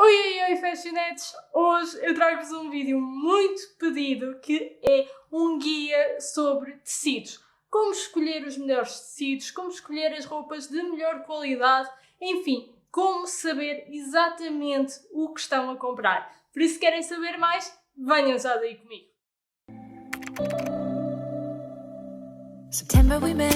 Oi, fashionetes! Hoje eu trago-vos um vídeo muito pedido que é um guia sobre tecidos. Como escolher os melhores tecidos, como escolher as roupas de melhor qualidade, enfim, como saber exatamente o que estão a comprar. Por isso, se querem saber mais, venham já daí comigo. September we met.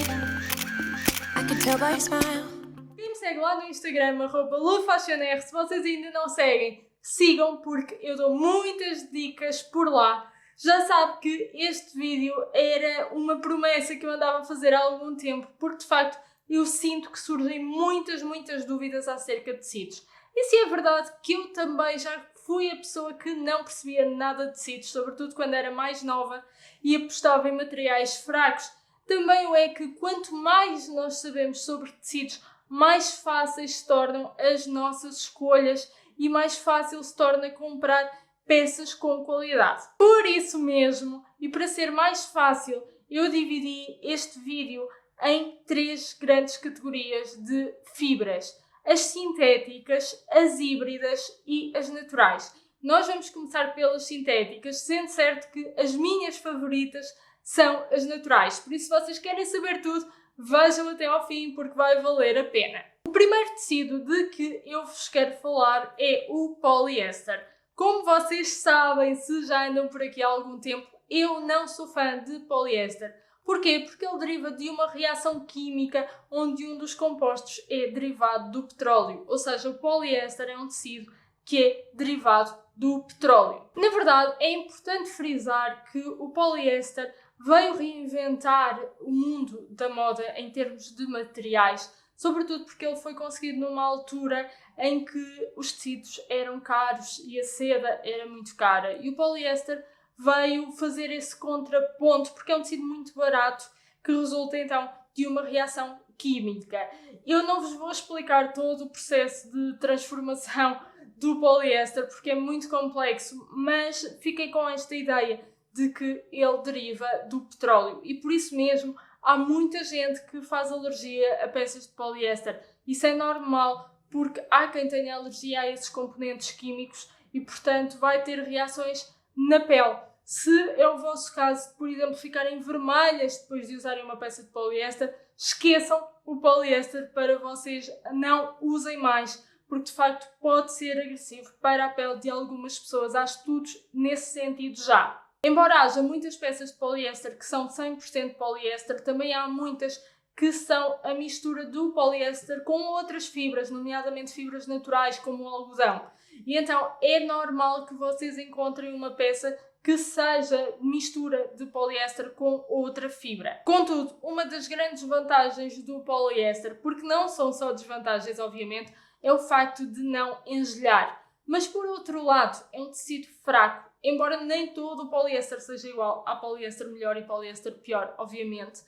I could tell by your smile. Quem me segue lá no Instagram, @lufashionr, se vocês ainda não seguem, sigam porque eu dou muitas dicas por lá. Já sabe que este vídeo era uma promessa que eu andava a fazer há algum tempo, porque de facto eu sinto que surgem muitas dúvidas acerca de tecidos. E se é verdade que eu também já fui a pessoa que não percebia nada de tecidos, sobretudo quando era mais nova e apostava em materiais fracos, também o é que quanto mais nós sabemos sobre tecidos, mais fáceis se tornam as nossas escolhas e mais fácil se torna comprar peças com qualidade. Por isso mesmo, e para ser mais fácil, eu dividi este vídeo em 3 grandes categorias de fibras: as sintéticas, as híbridas e as naturais. Nós vamos começar pelas sintéticas, sendo certo que as minhas favoritas são as naturais. Por isso, se vocês querem saber tudo, vejam até ao fim porque vai valer a pena. O primeiro tecido de que eu vos quero falar é o poliéster. Como vocês sabem, se já andam por aqui há algum tempo, eu não sou fã de poliéster. Porquê? Porque ele deriva de uma reação química onde um dos compostos é derivado do petróleo. Ou seja, o poliéster é um tecido que é derivado do petróleo. Na verdade, é importante frisar que o poliéster veio reinventar o mundo da moda em termos de materiais, sobretudo porque ele foi conseguido numa altura em que os tecidos eram caros e a seda era muito cara. E o poliéster veio fazer esse contraponto porque é um tecido muito barato que resulta então de uma reação química. Eu não vos vou explicar todo o processo de transformação do poliéster porque é muito complexo, mas fiquem com esta ideia de que ele deriva do petróleo e por isso mesmo há muita gente que faz alergia a peças de poliéster. Isso é normal porque há quem tenha alergia a esses componentes químicos e portanto vai ter reações na pele. Se é o vosso caso de, por exemplo, ficarem vermelhas depois de usarem uma peça de poliéster, esqueçam o poliéster para vocês, não usem mais, porque de facto pode ser agressivo para a pele de algumas pessoas. Há estudos nesse sentido já. Embora haja muitas peças de poliéster que são 100% poliéster, também há muitas que são a mistura do poliéster com outras fibras, nomeadamente fibras naturais como o algodão. E então é normal que vocês encontrem uma peça que seja mistura de poliéster com outra fibra. Contudo, uma das grandes vantagens do poliéster, porque não são só desvantagens obviamente, é o facto de não engelhar. Mas por outro lado, é um tecido fraco, embora nem todo o poliéster seja igual. Há poliéster melhor e poliéster pior, obviamente,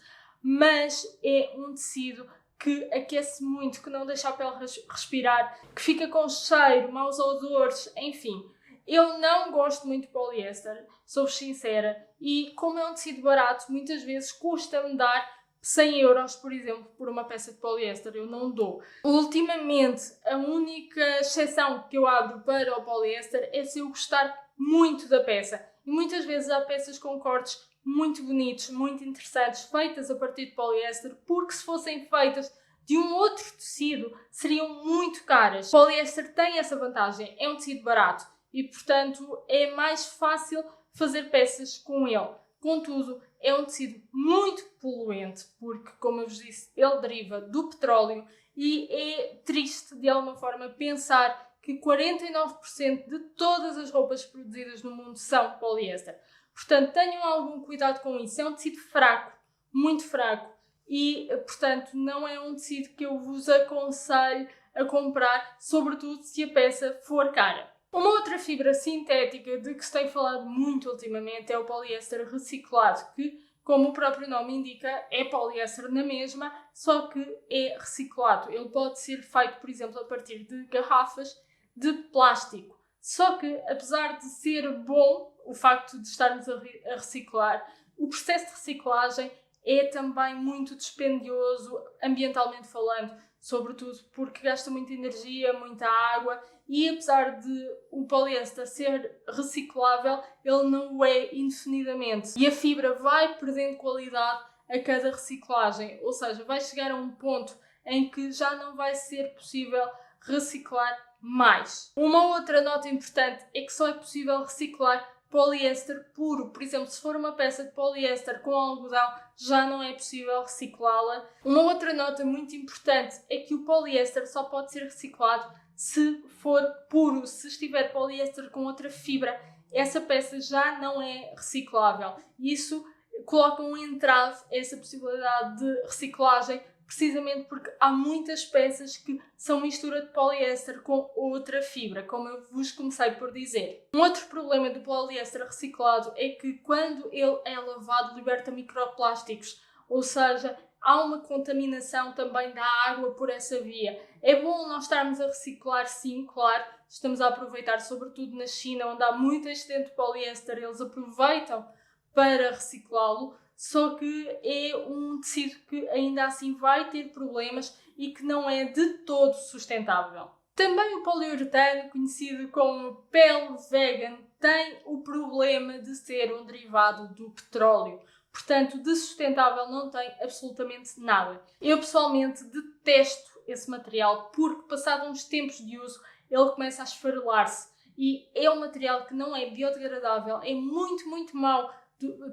mas é um tecido que aquece muito, que não deixa a pele respirar, que fica com cheiro, maus odores, enfim. Eu não gosto muito de poliéster, sou sincera, e como é um tecido barato, muitas vezes custa-me dar 100 euros, por exemplo, por uma peça de poliéster. Eu não dou. Ultimamente, a única exceção que eu abro para o poliéster é se eu gostar muito da peça. E muitas vezes há peças com cortes muito bonitos, muito interessantes, feitas a partir de poliéster, porque se fossem feitas de um outro tecido, seriam muito caras. O poliéster tem essa vantagem, é um tecido barato e, portanto, é mais fácil fazer peças com ele. Contudo, é um tecido muito poluente, porque, como eu vos disse, ele deriva do petróleo e é triste, de alguma forma, pensar que 49% de todas as roupas produzidas no mundo são poliéster. Portanto, tenham algum cuidado com isso. É um tecido fraco, muito fraco, e, portanto, não é um tecido que eu vos aconselho a comprar, sobretudo se a peça for cara. Uma outra fibra sintética de que se tem falado muito ultimamente é o poliéster reciclado, que, como o próprio nome indica, é poliéster na mesma, só que é reciclado. Ele pode ser feito, por exemplo, a partir de garrafas de plástico. Só que, apesar de ser bom o facto de estarmos a reciclar, o processo de reciclagem é também muito dispendioso, ambientalmente falando, sobretudo porque gasta muita energia, muita água e apesar de o poliéster ser reciclável, ele não o é indefinidamente. E a fibra vai perdendo qualidade a cada reciclagem, ou seja, vai chegar a um ponto em que já não vai ser possível reciclar mais. Uma outra nota importante é que só é possível reciclar poliéster puro. Por exemplo, se for uma peça de poliéster com algodão, já não é possível reciclá-la. Uma outra nota muito importante é que o poliéster só pode ser reciclado se for puro. Se estiver poliéster com outra fibra, essa peça já não é reciclável. Isso coloca um entrave a essa possibilidade de reciclagem, precisamente porque há muitas peças que são mistura de poliéster com outra fibra, como eu vos comecei por dizer. Um outro problema do poliéster reciclado é que quando ele é lavado liberta microplásticos, ou seja, há uma contaminação também da água por essa via. É bom nós estarmos a reciclar, sim, claro, estamos a aproveitar, sobretudo na China, onde há muito excedente de poliéster, eles aproveitam para reciclá-lo, só que é um tecido que ainda assim vai ter problemas e que não é de todo sustentável. Também o poliuretano, conhecido como pele vegan, tem o problema de ser um derivado do petróleo. Portanto, de sustentável não tem absolutamente nada. Eu pessoalmente detesto esse material porque, passado uns tempos de uso, ele começa a esfarelar-se. E é um material que não é biodegradável, é muito mau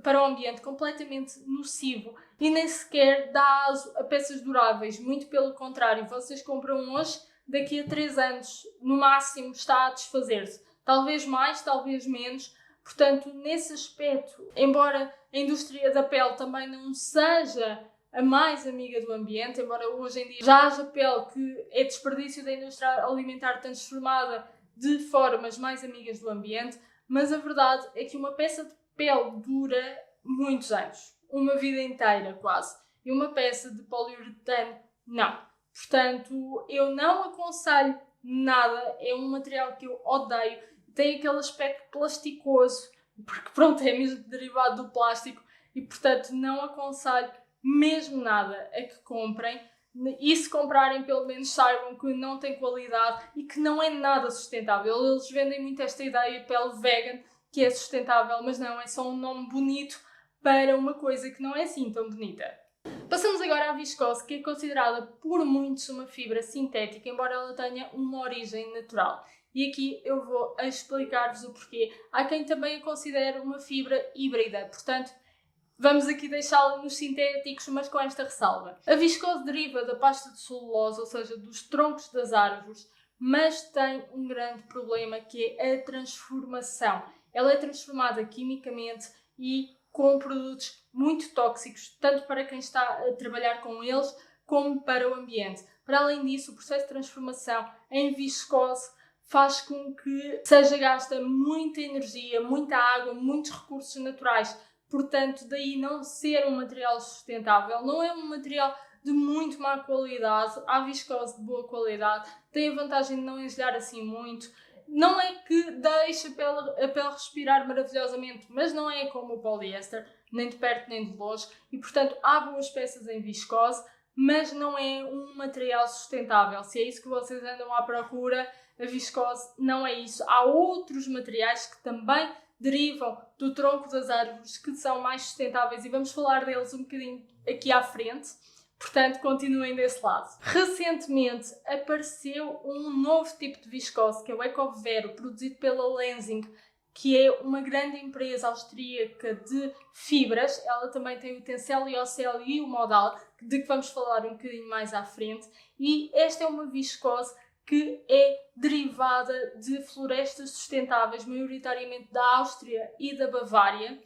para o ambiente, completamente nocivo e nem sequer dá aso a peças duráveis. Muito pelo contrário, vocês compram hoje, daqui a 3 anos, no máximo, está a desfazer-se. Talvez mais, talvez menos. Portanto, nesse aspecto, embora a indústria da pele também não seja a mais amiga do ambiente, embora hoje em dia já haja pele que é desperdício da indústria alimentar transformada de formas mais amigas do ambiente, mas a verdade é que uma peça de pele dura muitos anos, uma vida inteira quase, e uma peça de poliuretano não. Portanto, eu não aconselho nada, é um material que eu odeio, tem aquele aspecto plasticoso, porque pronto, é mesmo derivado do plástico e portanto não aconselho mesmo nada a que comprem. E se comprarem, pelo menos saibam que não tem qualidade e que não é nada sustentável. Eles vendem muito esta ideia de pele vegan, que é sustentável, mas não, é só um nome bonito para uma coisa que não é assim tão bonita. Passamos agora à viscose, que é considerada por muitos uma fibra sintética, embora ela tenha uma origem natural. E aqui eu vou explicar-vos o porquê. Há quem também a considere uma fibra híbrida, portanto, vamos aqui deixá-la nos sintéticos, mas com esta ressalva. A viscose deriva da pasta de celulose, ou seja, dos troncos das árvores, mas tem um grande problema, que é a transformação. Ela é transformada quimicamente e com produtos muito tóxicos, tanto para quem está a trabalhar com eles, como para o ambiente. Para além disso, o processo de transformação em viscose faz com que seja gasta muita energia, muita água, muitos recursos naturais. Portanto, daí não ser um material sustentável. Não é um material de muito má qualidade. Há viscose de boa qualidade. Tem a vantagem de não engelhar assim muito. Não é que deixe a pele respirar maravilhosamente, mas não é como o poliéster, nem de perto nem de longe. E, portanto, há boas peças em viscose, mas não é um material sustentável. Se é isso que vocês andam à procura, a viscose não é isso. Há outros materiais que também derivam do tronco das árvores que são mais sustentáveis e vamos falar deles um bocadinho aqui à frente. Portanto, continuem desse lado. Recentemente apareceu um novo tipo de viscose, que é o Ecovero, produzido pela Lenzing, que é uma grande empresa austríaca de fibras. Ela também tem o Tencel, o Ocel e o Modal, de que vamos falar um bocadinho mais à frente. E esta é uma viscose que é derivada de florestas sustentáveis, maioritariamente da Áustria e da Bavária,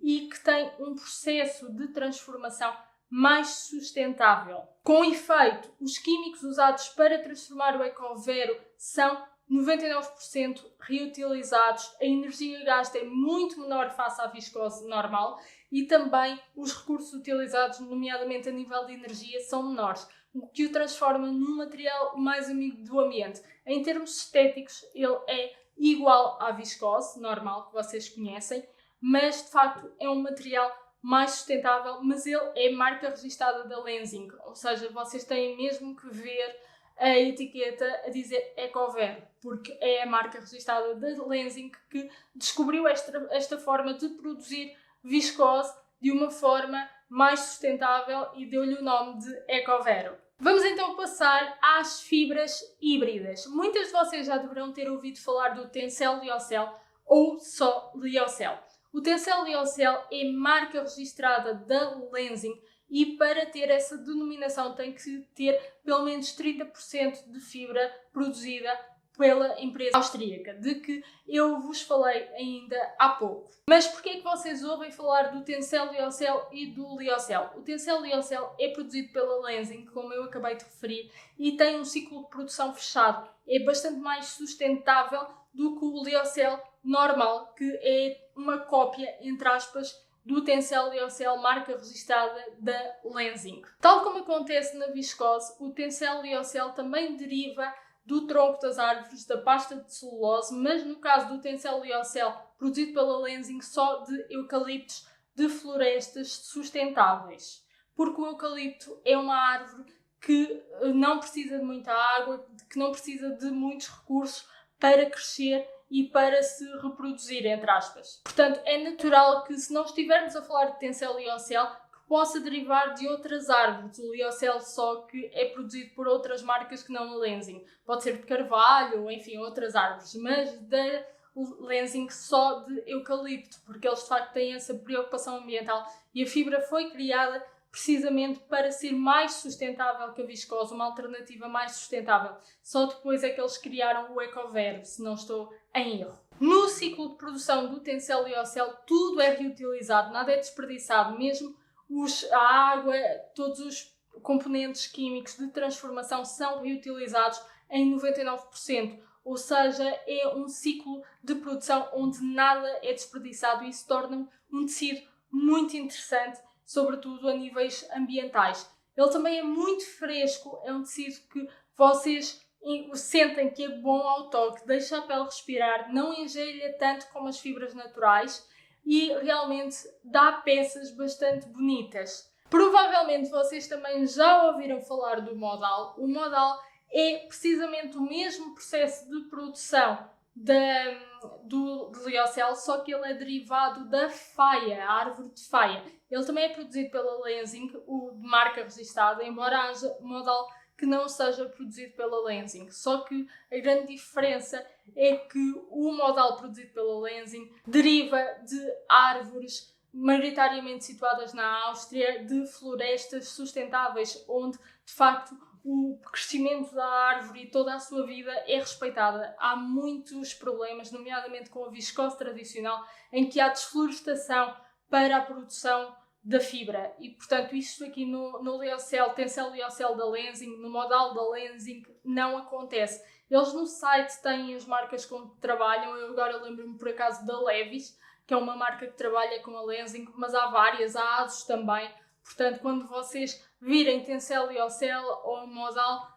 e que tem um processo de transformação mais sustentável. Com efeito, os químicos usados para transformar o Ecovero são 99% reutilizados, a energia gasta é muito menor face à viscose normal e também os recursos utilizados, nomeadamente a nível de energia, são menores, o que o transforma num material mais amigo do ambiente. Em termos estéticos, ele é igual à viscose normal que vocês conhecem, mas de facto é um material mais sustentável, mas ele é marca registada da Lenzing, ou seja, vocês têm mesmo que ver a etiqueta a dizer Ecovero, porque é a marca registrada da Lenzing que descobriu esta forma de produzir viscose de uma forma mais sustentável e deu-lhe o nome de Ecovero. Vamos então passar às fibras híbridas. Muitas de vocês já deverão ter ouvido falar do Tencel Lyocell ou só Lyocell. O Tencel Lyocell é marca registrada da Lenzing e para ter essa denominação tem que ter pelo menos 30% de fibra produzida pela empresa austríaca, de que eu vos falei ainda há pouco. Mas porquê é que vocês ouvem falar do Tencel Lyocell e do Lyocell? O Tencel Lyocell é produzido pela Lenzing, como eu acabei de referir, e tem um ciclo de produção fechado. É bastante mais sustentável do que o Lyocell normal, que é uma cópia, entre aspas, do Tencel Lyocell, marca registrada da Lenzing. Tal como acontece na viscose, o Tencel Lyocell também deriva do tronco das árvores, da pasta de celulose, mas no caso do Tencel Lyocell, produzido pela Lenzing, só de eucaliptos de florestas sustentáveis. Porque o eucalipto é uma árvore que não precisa de muita água, que não precisa de muitos recursos para crescer e para se reproduzir, entre aspas. Portanto, é natural que, se não estivermos a falar de Tencel Lyocell, que possa derivar de outras árvores. O Lyocell só que é produzido por outras marcas que não a Lenzing. Pode ser de carvalho, ou enfim, outras árvores, mas da Lenzing só de eucalipto, porque eles de facto têm essa preocupação ambiental e a fibra foi criada precisamente para ser mais sustentável que a viscose, uma alternativa mais sustentável. Só depois é que eles criaram o Ecovero, se não estou em erro. No ciclo de produção do Tencel Lyocell, tudo é reutilizado, nada é desperdiçado, mesmo a água, todos os componentes químicos de transformação são reutilizados em 99%, ou seja, é um ciclo de produção onde nada é desperdiçado e se torna um tecido muito interessante, sobretudo a níveis ambientais. Ele também é muito fresco, é um tecido que vocês sentem que é bom ao toque, deixa a pele respirar, não engelha tanto como as fibras naturais e realmente dá peças bastante bonitas. Provavelmente vocês também já ouviram falar do modal. O modal é precisamente o mesmo processo de produção do Lyocell, só que ele é derivado da faia, a árvore de faia. Ele também é produzido pela Lenzing, o de marca registrada, embora haja modal que não seja produzido pela Lenzing. Só que a grande diferença é que o modal produzido pela Lenzing deriva de árvores maioritariamente situadas na Áustria, de florestas sustentáveis, onde de facto o crescimento da árvore e toda a sua vida é respeitada. Há muitos problemas, nomeadamente com a viscose tradicional, em que há desflorestação para a produção da fibra. E, portanto, isto aqui no Lyocell, Tencel Lyocell da Lenzing, no modal da Lenzing, não acontece. Eles no site têm as marcas com que trabalham. Eu agora lembro-me, por acaso, da Levis, que é uma marca que trabalha com a Lenzing, mas há várias, há ASUS também. Portanto, quando vocês virem Tencel Lyocell ou modal,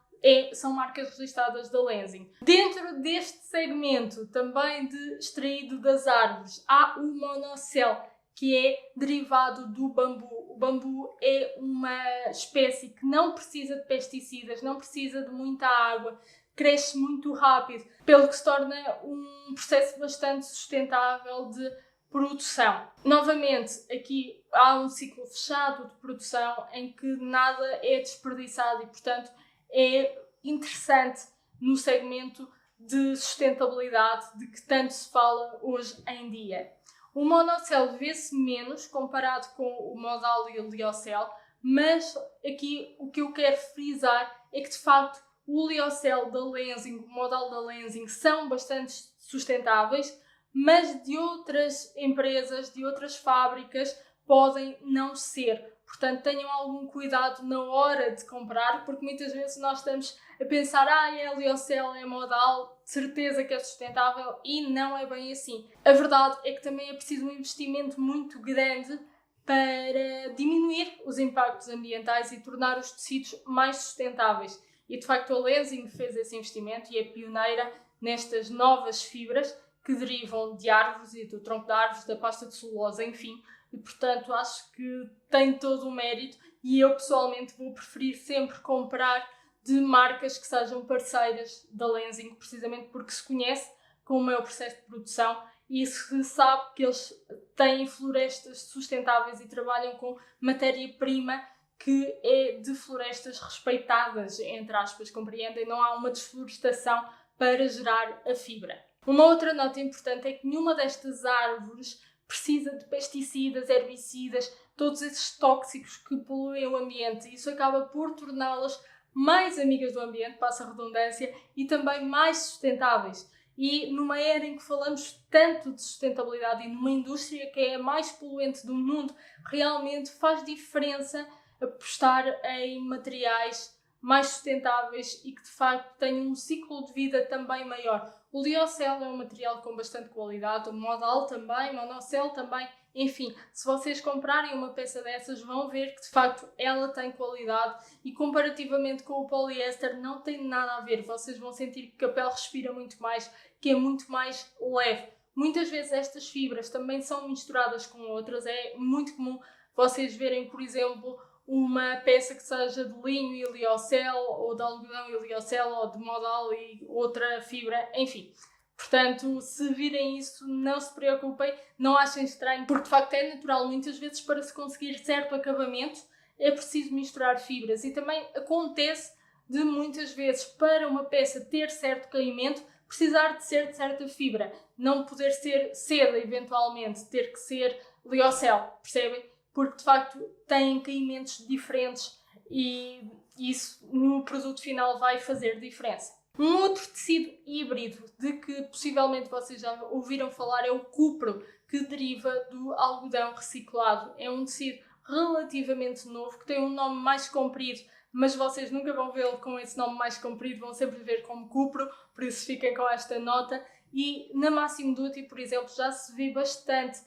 são marcas registradas da Lenzing. Dentro deste segmento, também de extraído das árvores, há o monocel, que é derivado do bambu. O bambu é uma espécie que não precisa de pesticidas, não precisa de muita água, cresce muito rápido, pelo que se torna um processo bastante sustentável de produção. Novamente, aqui há um ciclo fechado de produção em que nada é desperdiçado e, portanto, é interessante no segmento de sustentabilidade de que tanto se fala hoje em dia. O monocel vê-se menos comparado com o modal e o Lyocell, mas aqui o que eu quero frisar é que, de facto, o Lyocell da Lenzing, o modal da Lenzing, são bastante sustentáveis, mas de outras empresas, de outras fábricas, podem não ser. Portanto, tenham algum cuidado na hora de comprar, porque muitas vezes nós estamos a pensar é Lyocell, é modal, de certeza que é sustentável, e não é bem assim. A verdade é que também é preciso um investimento muito grande para diminuir os impactos ambientais e tornar os tecidos mais sustentáveis. E, de facto, a Lenzing fez esse investimento e é pioneira nestas novas fibras que derivam de árvores e do tronco de árvores, da pasta de celulose, enfim. E, portanto, acho que tem todo o mérito e eu, pessoalmente, vou preferir sempre comprar de marcas que sejam parceiras da Lenzing, precisamente porque se conhece com o maior processo de produção e se sabe que eles têm florestas sustentáveis e trabalham com matéria-prima que é de florestas respeitadas, entre aspas, compreendem? Não há uma desflorestação para gerar a fibra. Uma outra nota importante é que nenhuma destas árvores precisa de pesticidas, herbicidas, todos esses tóxicos que poluem o ambiente. Isso acaba por torná-las mais amigas do ambiente, passa a redundância, e também mais sustentáveis. E numa era em que falamos tanto de sustentabilidade e numa indústria que é a mais poluente do mundo, realmente faz diferença apostar em materiais mais sustentáveis e que de facto tenham um ciclo de vida também maior. O Lyocell é um material com bastante qualidade, o Modal também, o Monocell também. Enfim, se vocês comprarem uma peça dessas vão ver que de facto ela tem qualidade e comparativamente com o poliéster não tem nada a ver. Vocês vão sentir que a pele respira muito mais, que é muito mais leve. Muitas vezes estas fibras também são misturadas com outras. É muito comum vocês verem, por exemplo, uma peça que seja de linho e Lyocell, ou de algodão e Lyocell, ou de Modal e outra fibra, enfim. Portanto, se virem isso, não se preocupem, não achem estranho, porque de facto é natural. Muitas vezes, para se conseguir certo acabamento, é preciso misturar fibras. E também acontece de muitas vezes, para uma peça ter certo caimento, precisar de ser de certa fibra. Não poder ser seda, eventualmente, ter que ser Lyocell, percebem? Porque de facto têm caimentos diferentes e isso no produto final vai fazer diferença. Um outro tecido híbrido de que possivelmente vocês já ouviram falar é o cupro, que deriva do algodão reciclado. É um tecido relativamente novo, que tem um nome mais comprido, mas vocês nunca vão vê-lo com esse nome mais comprido, vão sempre ver como cupro, por isso fiquem com esta nota. E na Massimo Dutti, por exemplo, já se vê bastante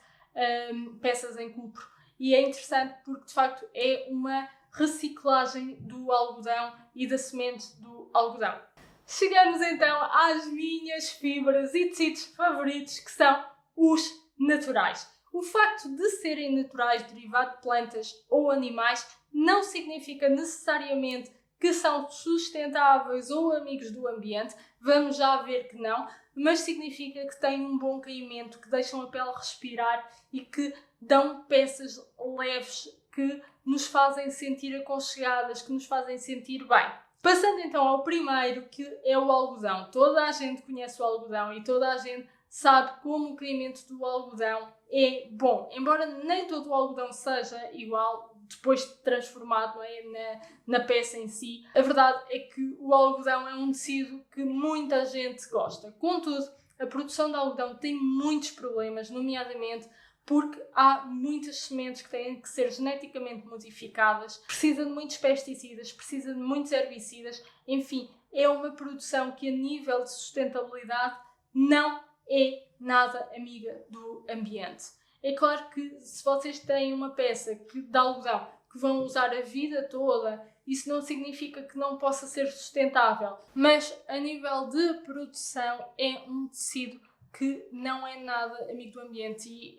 peças em cupro. E é interessante porque, de facto, é uma reciclagem do algodão e da semente do algodão. Chegamos então às minhas fibras e tecidos favoritos, que são os naturais. O facto de serem naturais, derivados de plantas ou animais, não significa necessariamente que são sustentáveis ou amigos do ambiente. Vamos já ver que não, mas significa que têm um bom caimento, que deixam a pele respirar e que dão peças leves que nos fazem sentir aconchegadas, que nos fazem sentir bem. Passando então ao primeiro, que é o algodão. Toda a gente conhece o algodão e toda a gente sabe como o caimento do algodão é bom. Embora nem todo o algodão seja igual depois de transformado, não é, na peça em si, a verdade é que o algodão é um tecido que muita gente gosta. Contudo, a produção de algodão tem muitos problemas, nomeadamente porque há muitas sementes que têm que ser geneticamente modificadas, precisa de muitos pesticidas, precisa de muitos herbicidas, enfim, é uma produção que a nível de sustentabilidade não é nada amiga do ambiente. É claro que se vocês têm uma peça de algodão que vão usar a vida toda, isso não significa que não possa ser sustentável, mas a nível de produção é um tecido que não é nada amigo do ambiente e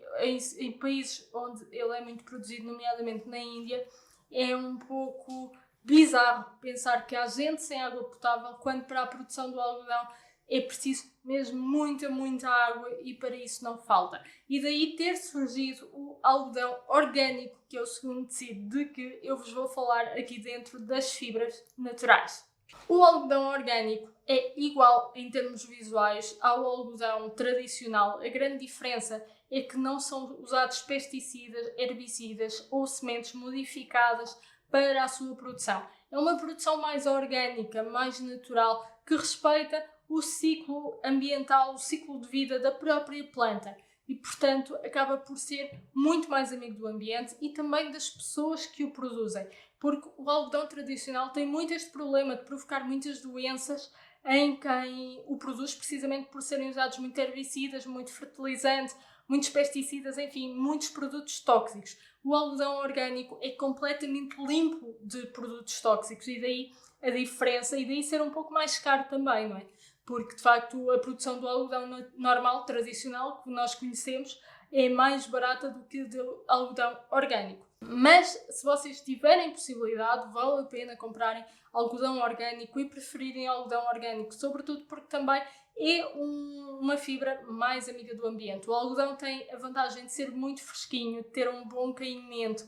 em países onde ele é muito produzido, nomeadamente na Índia, é um pouco bizarro pensar que há gente sem água potável quando para a produção do algodão é preciso mesmo muita água e para isso não falta. E daí ter surgido o algodão orgânico, que é o segundo tecido de que eu vos vou falar aqui dentro das fibras naturais. O algodão orgânico é igual em termos visuais ao algodão tradicional. A grande diferença é que não são usados pesticidas, herbicidas ou sementes modificadas para a sua produção. É uma produção mais orgânica, mais natural, que respeita o ciclo ambiental, o ciclo de vida da própria planta e, portanto, acaba por ser muito mais amigo do ambiente e também das pessoas que o produzem, porque o algodão tradicional tem muito este problema de provocar muitas doenças em quem o produz, precisamente por serem usados muito herbicidas, muito fertilizantes, muitos pesticidas, enfim, muitos produtos tóxicos. O algodão orgânico é completamente limpo de produtos tóxicos e daí a diferença e daí ser um pouco mais caro também, não é? Porque, de facto, a produção do algodão normal, tradicional, que nós conhecemos, é mais barata do que a de algodão orgânico. Mas se vocês tiverem possibilidade, vale a pena comprarem algodão orgânico e preferirem algodão orgânico, sobretudo porque também é uma fibra mais amiga do ambiente. O algodão tem a vantagem de ser muito fresquinho, de ter um bom caimento,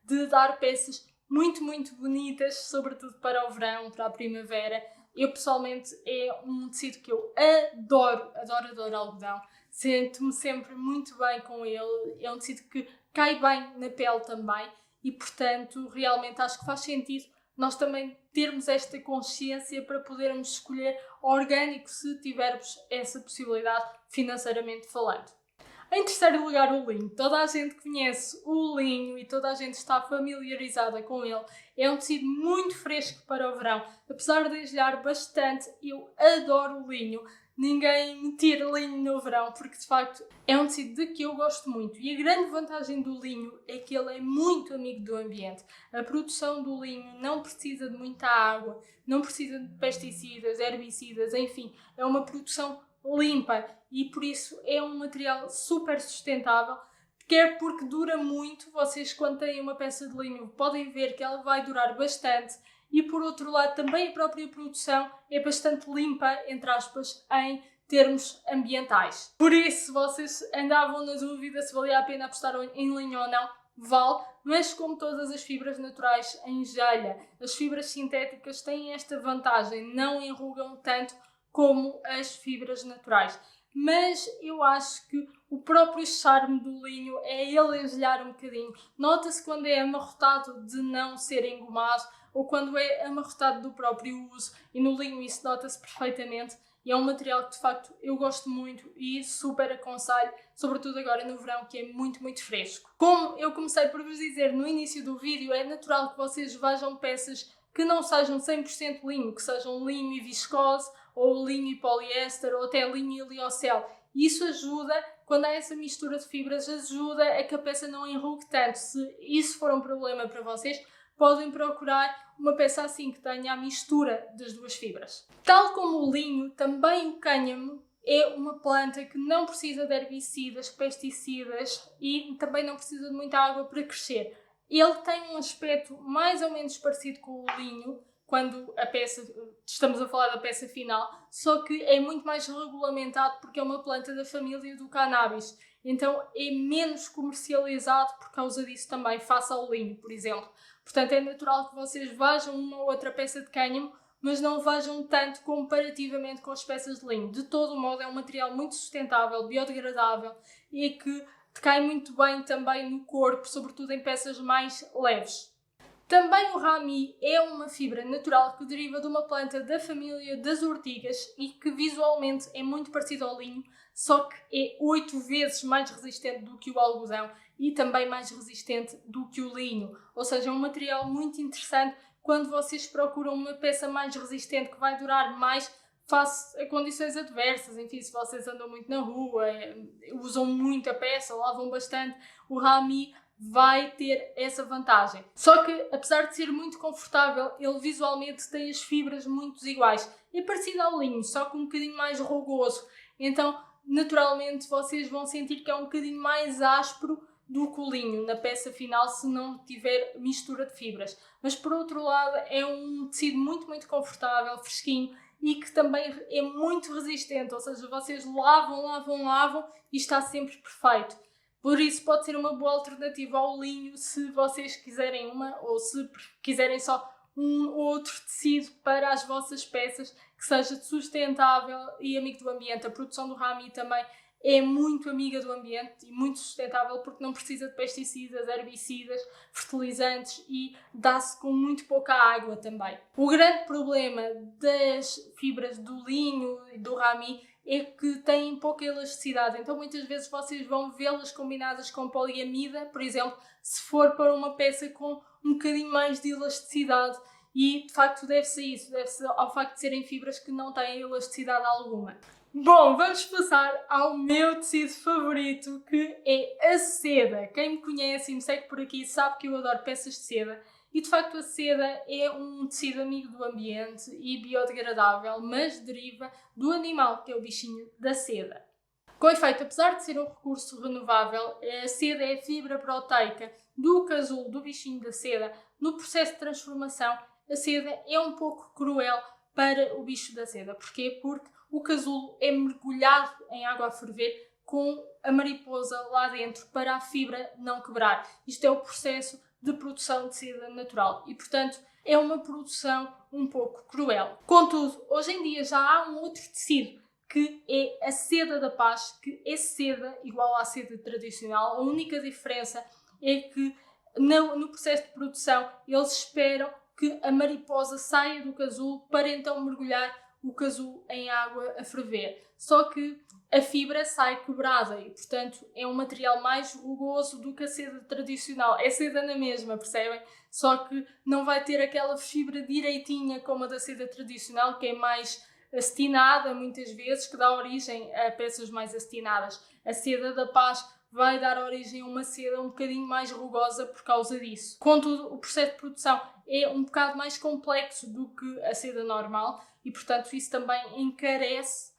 de dar peças muito, muito bonitas, sobretudo para o verão, para a primavera. Eu pessoalmente é um tecido que eu adoro, adoro, adoro algodão. Sinto-me sempre muito bem com ele. É um tecido que cai bem na pele também e, portanto, realmente acho que faz sentido nós também termos esta consciência para podermos escolher orgânico se tivermos essa possibilidade financeiramente falando. Em terceiro lugar, o linho. Toda a gente conhece o linho e toda a gente está familiarizada com ele. É um tecido muito fresco para o verão. Apesar de agelhar bastante, eu adoro o linho. Ninguém me tira linho no verão, porque de facto é um tecido de que eu gosto muito. E a grande vantagem do linho é que ele é muito amigo do ambiente. A produção do linho não precisa de muita água, não precisa de pesticidas, herbicidas, enfim, é uma produção limpa e por isso é um material super sustentável, quer porque dura muito. Vocês, quando têm uma peça de linho, podem ver que ela vai durar bastante. E por outro lado, também a própria produção é bastante limpa, entre aspas, em termos ambientais. Por isso, se vocês andavam na dúvida se valia a pena apostar em linho ou não, vale, mas como todas as fibras naturais em gelha, as fibras sintéticas têm esta vantagem, não enrugam tanto como as fibras naturais. Mas eu acho que o próprio charme do linho é ele engelhar um bocadinho. Nota-se quando é amarrotado de não ser engomado ou quando é amarrotado do próprio uso, e no linho isso nota-se perfeitamente. E é um material que de facto eu gosto muito e super aconselho, sobretudo agora no verão, que é muito, muito fresco. Como eu comecei por vos dizer no início do vídeo, é natural que vocês vejam peças que não sejam 100% linho, que sejam linho e viscose, ou linho e poliéster, ou até linho e liocel. E isso ajuda, quando há essa mistura de fibras, ajuda a que a peça não enrugue tanto. Se isso for um problema para vocês, podem procurar uma peça assim, que tenha a mistura das duas fibras. Tal como o linho, também o cânhamo é uma planta que não precisa de herbicidas, pesticidas e também não precisa de muita água para crescer. Ele tem um aspecto mais ou menos parecido com o linho, quando a peça, estamos a falar da peça final, só que é muito mais regulamentado porque é uma planta da família do cannabis. Então é menos comercializado por causa disso também, face ao linho, por exemplo. Portanto, é natural que vocês vejam uma ou outra peça de cânhamo, mas não vejam tanto comparativamente com as peças de linho. De todo modo, é um material muito sustentável, biodegradável e que cai muito bem também no corpo, sobretudo em peças mais leves. Também o rami é uma fibra natural que deriva de uma planta da família das ortigas e que visualmente é muito parecido ao linho, só que é 8 vezes mais resistente do que o algodão e também mais resistente do que o linho. Ou seja, é um material muito interessante quando vocês procuram uma peça mais resistente que vai durar mais face a condições adversas. Enfim, se vocês andam muito na rua, usam muito a peça, lavam bastante, o rami vai ter essa vantagem. Só que, apesar de ser muito confortável, ele visualmente tem as fibras muito desiguais. É parecido ao linho, só que um bocadinho mais rugoso. Então, naturalmente, vocês vão sentir que é um bocadinho mais áspero do que o linho na peça final, se não tiver mistura de fibras. Mas, por outro lado, é um tecido muito, muito confortável, fresquinho e que também é muito resistente. Ou seja, vocês lavam e está sempre perfeito. Por isso pode ser uma boa alternativa ao linho se vocês quiserem uma, ou se quiserem só um outro tecido para as vossas peças que seja sustentável e amigo do ambiente. A produção do rami também é muito amiga do ambiente e muito sustentável porque não precisa de pesticidas, herbicidas, fertilizantes e dá-se com muito pouca água também. O grande problema das fibras do linho e do rami é que têm pouca elasticidade, então muitas vezes vocês vão vê-las combinadas com poliamida, por exemplo, se for para uma peça com um bocadinho mais de elasticidade, e de facto deve-se a isso, deve-se ao facto de serem fibras que não têm elasticidade alguma. Bom, vamos passar ao meu tecido favorito, que é a seda. Quem me conhece e me segue por aqui sabe que eu adoro peças de seda. E de facto a seda é um tecido amigo do ambiente e biodegradável, mas deriva do animal, que é o bichinho da seda. Com efeito, apesar de ser um recurso renovável, a seda é a fibra proteica do casulo, do bichinho da seda. No processo de transformação, a seda é um pouco cruel para o bicho da seda. Porquê? Porque o casulo é mergulhado em água a ferver com a mariposa lá dentro para a fibra não quebrar. Isto é o processo de produção de seda natural e, portanto, é uma produção um pouco cruel. Contudo, hoje em dia já há um outro tecido que é a seda da paz, que é seda igual à seda tradicional. A única diferença é que no processo de produção eles esperam que a mariposa saia do casulo para então mergulhar o casulo em água a ferver. Só que a fibra sai quebrada e, portanto, é um material mais rugoso do que a seda tradicional. É seda na mesma, percebem? Só que não vai ter aquela fibra direitinha como a da seda tradicional, que é mais acetinada muitas vezes, que dá origem a peças mais acetinadas. A seda da paz vai dar origem a uma seda um bocadinho mais rugosa por causa disso. Contudo, o processo de produção é um bocado mais complexo do que a seda normal e, portanto, isso também encarece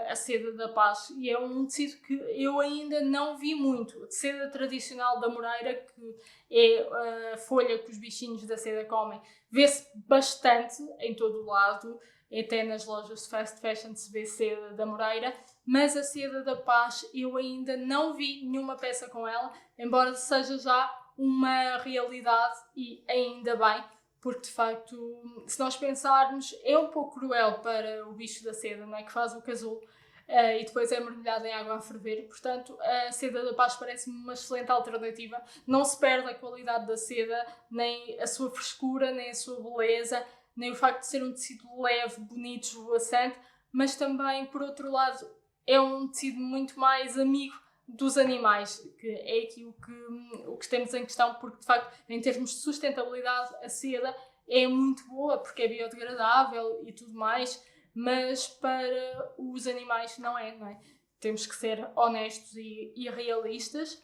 a seda da paz, e é um tecido que eu ainda não vi muito. A seda tradicional da Moreira, que é a folha que os bichinhos da seda comem, vê-se bastante em todo o lado, até nas lojas de fast fashion se vê seda da Moreira, mas a seda da paz eu ainda não vi nenhuma peça com ela, embora seja já uma realidade, e ainda bem, porque de facto, se nós pensarmos, é um pouco cruel para o bicho da seda, não é? Que faz o casulo e depois é mergulhado em água a ferver. Portanto, a seda da paz parece-me uma excelente alternativa. Não se perde a qualidade da seda, nem a sua frescura, nem a sua beleza, nem o facto de ser um tecido leve, bonito, esvoaçante, mas também, por outro lado, é um tecido muito mais amigo dos animais, que é aqui o que temos em questão, porque de facto, em termos de sustentabilidade, a seda é muito boa, porque é biodegradável e tudo mais, mas para os animais não é? Temos que ser honestos e realistas.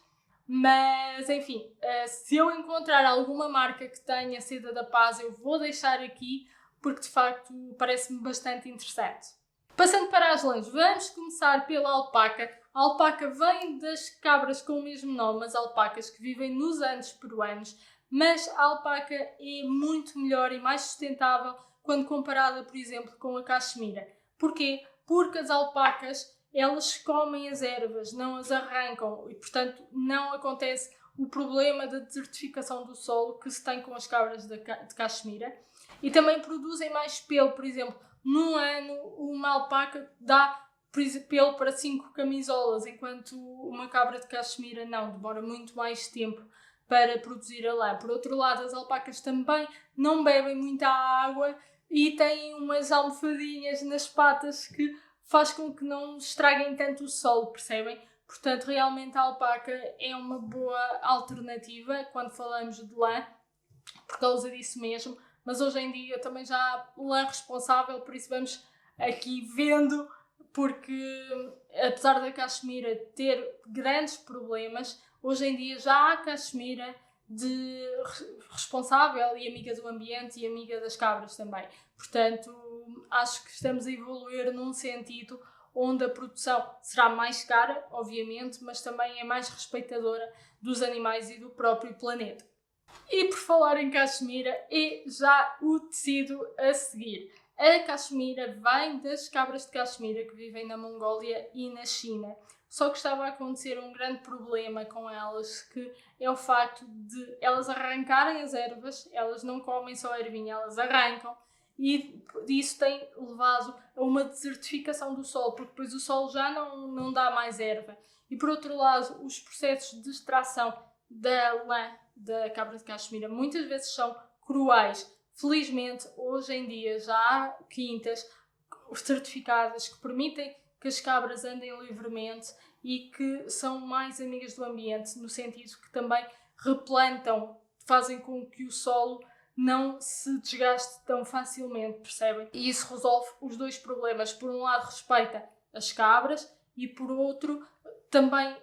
Mas, enfim, se eu encontrar alguma marca que tenha seda da paz, eu vou deixar aqui, porque de facto parece-me bastante interessante. Passando para as lãs, vamos começar pela alpaca. A alpaca vem das cabras com o mesmo nome, as alpacas, que vivem nos Andes peruanos, mas a alpaca é muito melhor e mais sustentável quando comparada, por exemplo, com a caxemira. Porquê? Porque as alpacas, elas comem as ervas, não as arrancam e, portanto, não acontece o problema da desertificação do solo que se tem com as cabras de caxemira. E também produzem mais pelo, por exemplo, num ano uma alpaca dá pelo para 5 camisolas, enquanto uma cabra de caxemira não, demora muito mais tempo para produzir a lã. Por outro lado, as alpacas também não bebem muita água e têm umas almofadinhas nas patas que faz com que não estraguem tanto o solo, percebem? Portanto, realmente a alpaca é uma boa alternativa quando falamos de lã, por causa disso mesmo, mas hoje em dia também já há lã responsável, por isso vamos aqui vendo, porque apesar da caxemira ter grandes problemas, hoje em dia já há caxemira de responsável e amiga do ambiente e amiga das cabras também. Portanto, acho que estamos a evoluir num sentido onde a produção será mais cara, obviamente, mas também é mais respeitadora dos animais e do próprio planeta. E por falar em caxemira, é já o tecido a seguir. A caxemira vem das cabras de caxemira que vivem na Mongólia e na China. Só que estava a acontecer um grande problema com elas, que é o facto de elas arrancarem as ervas, elas não comem só a ervinha, elas arrancam, e isso tem levado a uma desertificação do solo, porque depois o solo já não dá mais erva. E por outro lado, os processos de extração da lã da cabra de caxemira muitas vezes são cruéis. Felizmente, hoje em dia já há quintas certificadas que permitem que as cabras andem livremente e que são mais amigas do ambiente, no sentido que também replantam, fazem com que o solo não se desgaste tão facilmente, percebem? E isso resolve os dois problemas. Por um lado, respeita as cabras e, por outro, também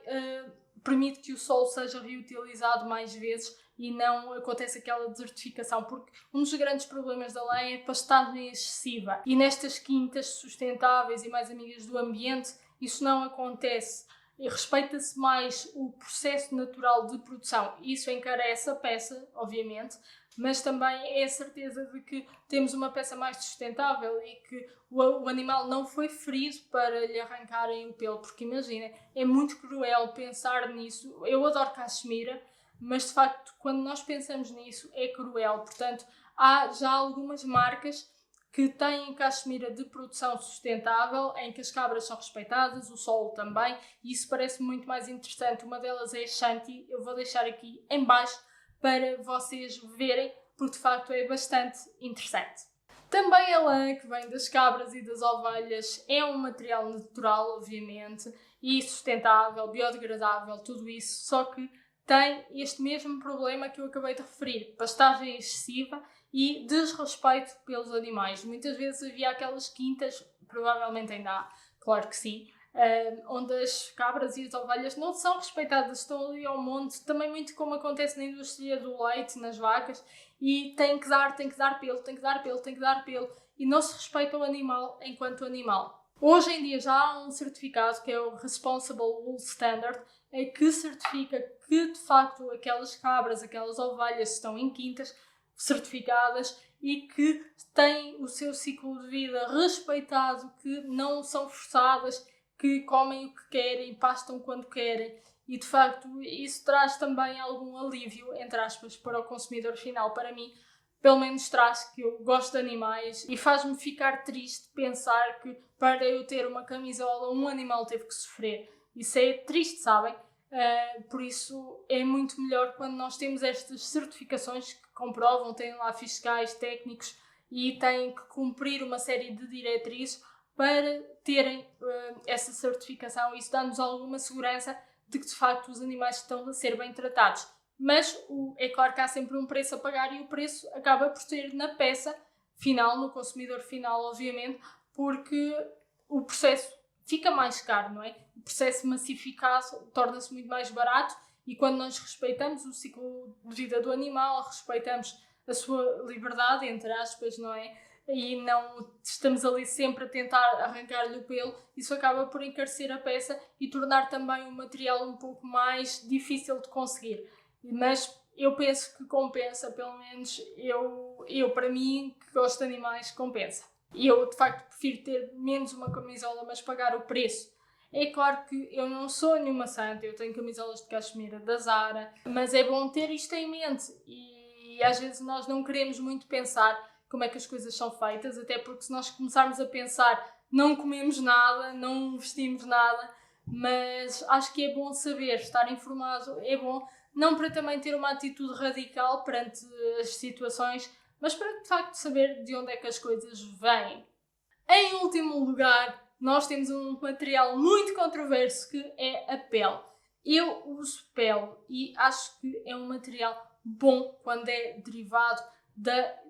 permite que o solo seja reutilizado mais vezes e não acontece aquela desertificação, porque um dos grandes problemas da lã é a pastagem excessiva. E nestas quintas sustentáveis e mais amigas do ambiente isso não acontece e respeita-se mais o processo natural de produção. Isso encarece a peça, obviamente, mas também é a certeza de que temos uma peça mais sustentável e que o animal não foi ferido para lhe arrancarem o pelo, porque imagina, é muito cruel pensar nisso. Eu adoro cachemira, mas de facto, quando nós pensamos nisso, é cruel. Portanto, há já algumas marcas que têm cachemira de produção sustentável, em que as cabras são respeitadas, o solo também, e isso parece muito mais interessante. Uma delas é a Shanti, eu vou deixar aqui em baixo para vocês verem, porque de facto é bastante interessante. Também a lã que vem das cabras e das ovelhas é um material natural, obviamente, e sustentável, biodegradável, tudo isso, só que tem este mesmo problema que eu acabei de referir, pastagem excessiva e desrespeito pelos animais. Muitas vezes havia aquelas quintas, provavelmente ainda há, claro que sim, onde as cabras e as ovelhas não são respeitadas, estão ali ao monte, também muito como acontece na indústria do leite, nas vacas, e tem que dar pelo, e não se respeita o animal enquanto animal. Hoje em dia já há um certificado que é o Responsible Wool Standard, que certifica que de facto aquelas cabras, aquelas ovelhas estão em quintas certificadas e que têm o seu ciclo de vida respeitado, que não são forçadas, que comem o que querem, pastam quando querem, e de facto isso traz também algum alívio, entre aspas, para o consumidor final. Para mim, pelo menos traz, que eu gosto de animais, e faz-me ficar triste pensar que para eu ter uma camisola um animal teve que sofrer. Isso é triste, sabem? Por isso é muito melhor quando nós temos estas certificações que comprovam, têm lá fiscais, técnicos e têm que cumprir uma série de diretrizes para terem essa certificação. Isso dá-nos alguma segurança de que de facto os animais estão a ser bem tratados. Mas é claro que há sempre um preço a pagar, e o preço acaba por ser na peça final, no consumidor final, obviamente, porque o processo fica mais caro, não é? O processo massificado torna-se muito mais barato, e quando nós respeitamos o ciclo de vida do animal, respeitamos a sua liberdade, entre aspas, não é? E não estamos ali sempre a tentar arrancar-lhe o pelo, isso acaba por encarecer a peça e tornar também o material um pouco mais difícil de conseguir. Mas eu penso que compensa, pelo menos eu para mim, que gosto de animais, compensa. E eu, de facto, prefiro ter menos uma camisola, mas pagar o preço. É claro que eu não sou nenhuma santa, eu tenho camisolas de cachemira da Zara, mas é bom ter isto em mente. E às vezes nós não queremos muito pensar como é que as coisas são feitas, até porque se nós começarmos a pensar, não comemos nada, não vestimos nada, mas acho que é bom saber, estar informado é bom, não para também ter uma atitude radical perante as situações, mas para de facto saber de onde é que as coisas vêm. Em último lugar, nós temos um material muito controverso que é a pele. Eu uso pele e acho que é um material bom quando é derivado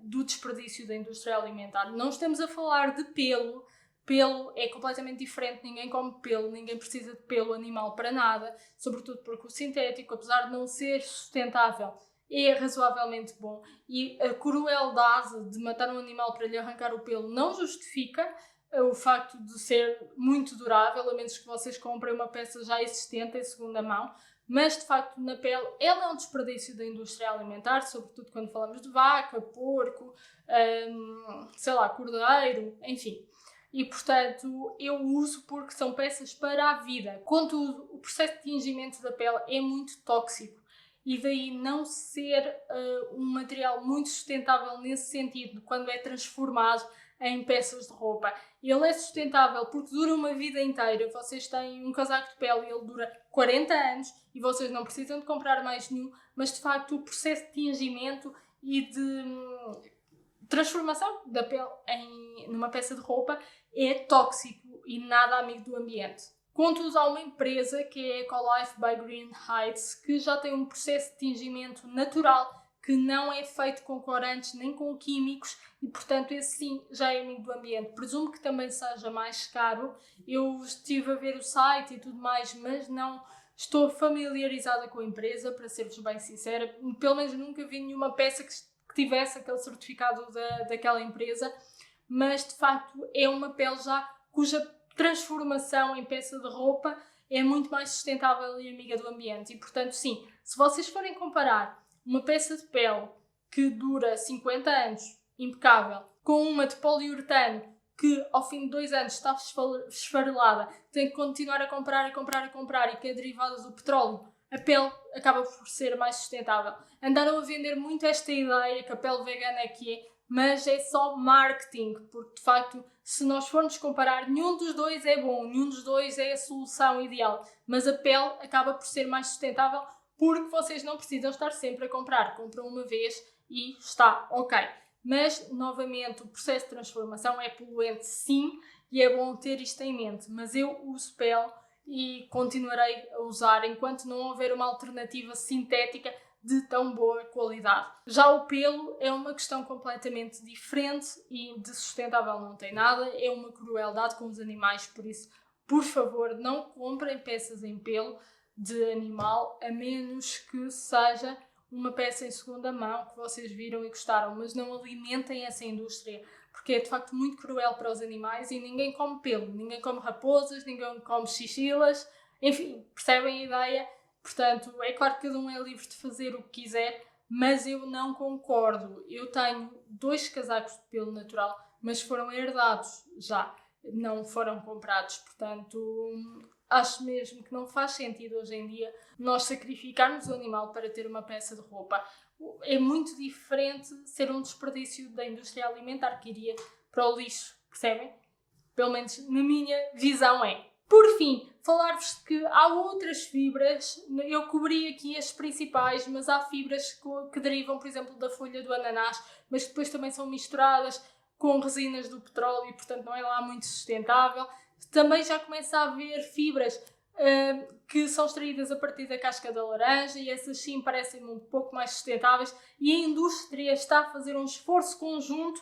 do desperdício da indústria alimentar. Não estamos a falar de pelo. Pelo é completamente diferente, ninguém come pelo, ninguém precisa de pelo animal para nada, sobretudo porque o sintético, apesar de não ser sustentável, é razoavelmente bom, e a crueldade de matar um animal para lhe arrancar o pelo não justifica o facto de ser muito durável, a menos que vocês comprem uma peça já existente em segunda mão. Mas de facto na pele ela é um desperdício da indústria alimentar, sobretudo quando falamos de vaca, porco, cordeiro, enfim. E portanto eu uso porque são peças para a vida. Contudo, o processo de tingimento da pele é muito tóxico, e daí não ser um material muito sustentável nesse sentido, quando é transformado em peças de roupa. Ele é sustentável porque dura uma vida inteira. Vocês têm um casaco de pele e ele dura 40 anos e vocês não precisam de comprar mais nenhum, mas de facto o processo de tingimento e de transformação da pele numa peça de roupa é tóxico e nada amigo do ambiente. Contudo, há uma empresa que é a Ecolife by Green Heights, que já tem um processo de tingimento natural que não é feito com corantes nem com químicos, e portanto esse sim já é amigo do ambiente. Presumo que também seja mais caro. Eu estive a ver o site e tudo mais, mas não estou familiarizada com a empresa, para ser-vos bem sincera. Pelo menos nunca vi nenhuma peça que tivesse aquele certificado daquela empresa, mas de facto é uma pele já cuja transformação em peça de roupa é muito mais sustentável e amiga do ambiente. E, portanto, sim, se vocês forem comparar uma peça de pele que dura 50 anos, impecável, com uma de poliuretano que ao fim de 2 anos está esfarelada, tem que continuar a comprar e que é derivada do petróleo, a pele acaba por ser mais sustentável. Andaram a vender muito esta ideia que a pele vegana é que é, mas é só marketing, porque de facto, se nós formos comparar, nenhum dos dois é bom, nenhum dos dois é a solução ideal, mas a pele acaba por ser mais sustentável porque vocês não precisam estar sempre a comprar, compram uma vez e está ok. Mas, novamente, o processo de transformação é poluente sim, e é bom ter isto em mente, mas eu uso pele e continuarei a usar enquanto não houver uma alternativa sintética de tão boa qualidade. Já o pelo é uma questão completamente diferente e de sustentável não tem nada, é uma crueldade com os animais, por isso, por favor, não comprem peças em pelo de animal, a menos que seja uma peça em segunda mão que vocês viram e gostaram, mas não alimentem essa indústria, porque é de facto muito cruel para os animais e ninguém come pelo, ninguém come raposas, ninguém come chinchilas, enfim, percebem a ideia? Portanto, é claro que cada um é livre de fazer o que quiser, mas eu não concordo. Eu tenho 2 casacos de pelo natural, mas foram herdados já, não foram comprados. Portanto, acho mesmo que não faz sentido hoje em dia nós sacrificarmos o animal para ter uma peça de roupa. É muito diferente ser um desperdício da indústria alimentar que iria para o lixo, percebem? Pelo menos na minha visão é. Por fim, falar-vos que há outras fibras, eu cobri aqui as principais, mas há fibras que derivam, por exemplo, da folha do ananás, mas que depois também são misturadas com resinas do petróleo e, portanto, não é lá muito sustentável. Também já começa a haver fibras que são extraídas a partir da casca da laranja e essas sim parecem um pouco mais sustentáveis e a indústria está a fazer um esforço conjunto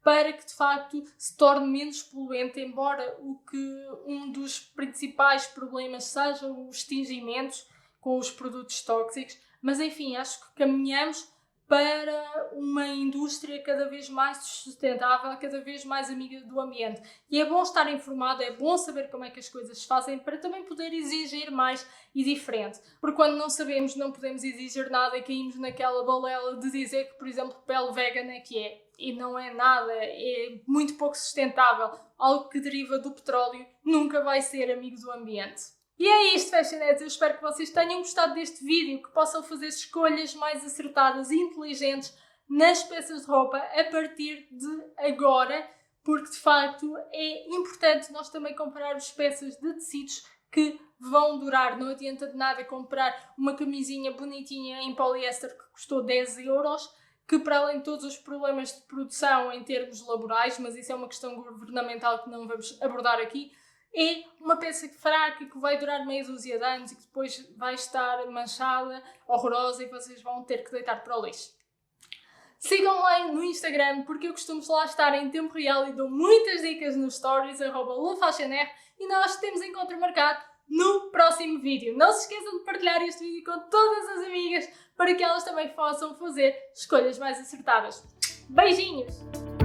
para que de facto se torne menos poluente, embora um dos principais problemas seja os tingimentos com os produtos tóxicos, mas enfim, acho que caminhamos para uma indústria cada vez mais sustentável, cada vez mais amiga do ambiente. E é bom estar informado, é bom saber como é que as coisas se fazem para também poder exigir mais e diferente. Porque quando não sabemos, não podemos exigir nada e caímos naquela balela de dizer que, por exemplo, pele vegana é que é. E não é nada, é muito pouco sustentável. Algo que deriva do petróleo nunca vai ser amigo do ambiente. E é isto, Fashionettes. Eu espero que vocês tenham gostado deste vídeo, que possam fazer escolhas mais acertadas e inteligentes nas peças de roupa a partir de agora, porque de facto é importante nós também comprarmos peças de tecidos que vão durar. Não adianta de nada comprar uma camisinha bonitinha em poliéster que custou 10 euros, que para além de todos os problemas de produção em termos laborais, mas isso é uma questão governamental que não vamos abordar aqui, é uma peça fraca que vai durar meia dúzia de anos e que depois vai estar manchada, horrorosa e vocês vão ter que deitar para o lixo. Sigam-me lá no Instagram porque eu costumo lá estar em tempo real e dou muitas dicas nos stories, @lufashionr, e nós temos encontro marcado no próximo vídeo. Não se esqueçam de partilhar este vídeo com todas as amigas para que elas também possam fazer escolhas mais acertadas. Beijinhos!